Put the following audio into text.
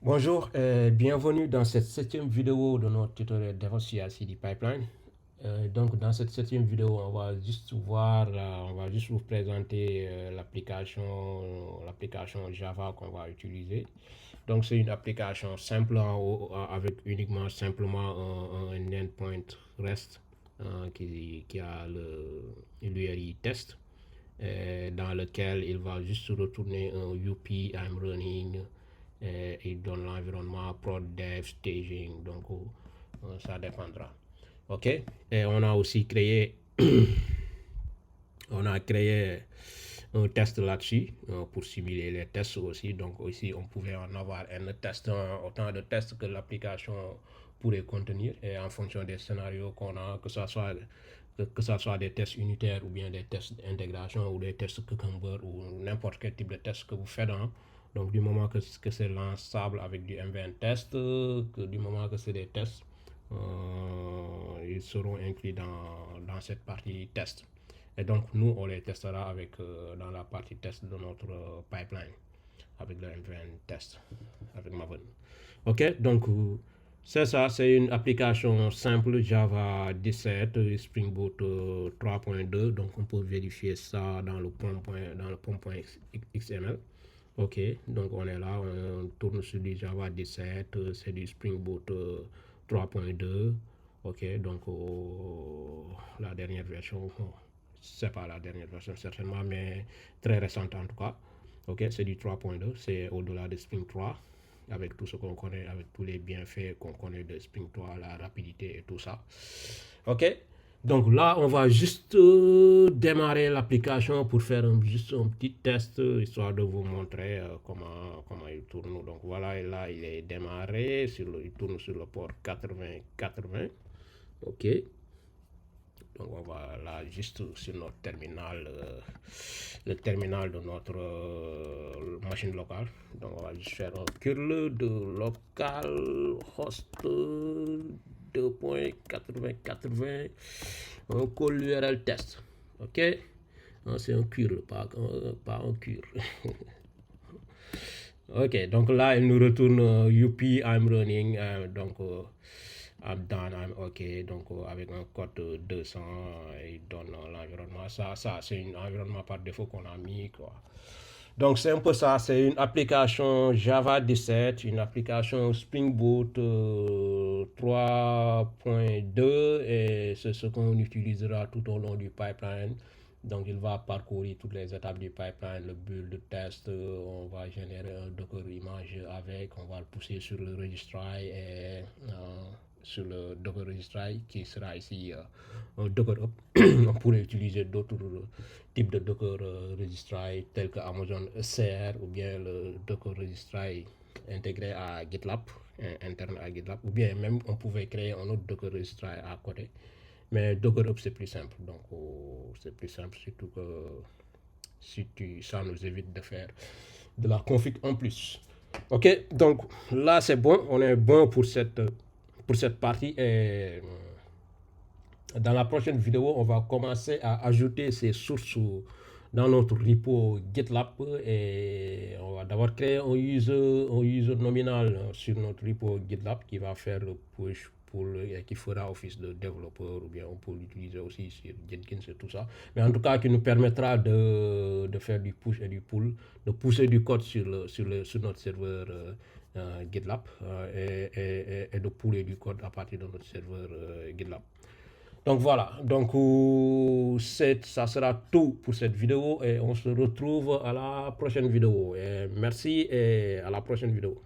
Bonjour et bienvenue dans cette septième vidéo de notre tutoriel DevOps CI/CD Pipeline. Donc dans cette septième vidéo, on va juste on va juste vous présenter l'application Java qu'on va utiliser. Donc c'est une application simple avec uniquement simplement un endpoint REST qui a l'URI test dans lequel il va juste retourner un UP I'm running et il donne l'environnement prod dev staging, donc ça dépendra. Ok, et on a créé un test là-dessus pour simuler les tests aussi. Donc aussi on pouvait en avoir un test, autant de tests que l'application pourrait contenir, et en fonction des scénarios qu'on a, que ça soit des tests unitaires ou bien des tests d'intégration ou des tests Cucumber ou n'importe quel type de test que vous faites. Donc du moment que c'est lançable avec du MVN test, que du moment que c'est des tests, ils seront inclus dans cette partie test. Et donc nous, on les testera dans la partie test de notre pipeline, avec le MVN test, avec Maven. Ok, donc c'est ça, c'est une application simple Java 17 Spring Boot 3.2. Donc on peut vérifier ça dans le pom.xml. Ok, donc on est là, on tourne sur du Java 17, c'est du Spring Boot 3.2. Ok, donc la dernière version, c'est pas la dernière version certainement, mais très récente en tout cas. Ok, c'est du 3.2, c'est au-delà de Spring 3, avec tout ce qu'on connaît, avec tous les bienfaits qu'on connaît de Spring 3, la rapidité et tout ça. Ok, donc là, on va juste démarrer l'application pour faire juste un petit test, histoire de vous montrer comment il tourne. Donc voilà, et là, il est démarré, il tourne sur le port 8080. Ok, donc on va là juste sur notre terminal, le terminal de notre machine locale. Donc on va juste faire un curl de localhost 2.8080, un call URL test. Ok, c'est un curl, pas un curl. Ok, donc là il nous retourne UP I'm running, donc I'm done, I'm ok, donc avec un code 200, il donne l'environnement. Ça c'est un environnement par défaut qu'on a mis, quoi. Donc c'est un peu ça, c'est une application Java 17, une application Spring Boot 3.2, et c'est ce qu'on utilisera tout au long du pipeline. Donc il va parcourir toutes les étapes du pipeline, le build, le test, on va générer un Docker image avec, on va le pousser sur le registry et sur le Docker registry qui sera ici un Docker Hub. On pourrait utiliser d'autres types de Docker registry tels que Amazon ECR ou bien le Docker registry intégré à GitLab, interne à GitLab, ou bien même on pouvait créer un autre Docker registry à côté. Mais Docker Hub c'est plus simple, donc c'est plus simple, surtout que ça nous évite de faire de la config en plus. Ok, donc là c'est bon, on est bon pour cette partie, et dans la prochaine vidéo, on va commencer à ajouter ces sources dans notre repo GitLab, et on va d'abord créer un user nominal sur notre repo GitLab qui va faire le push qui fera office de développeur, ou bien on peut l'utiliser aussi sur Jenkins et tout ça. Mais en tout cas, qui nous permettra de faire du push et du pull, de pousser du code sur notre serveur GitLab, et de puller du code à partir de notre serveur GitLab. Donc voilà, donc ça sera tout pour cette vidéo, et on se retrouve à la prochaine vidéo. Et merci et à la prochaine vidéo.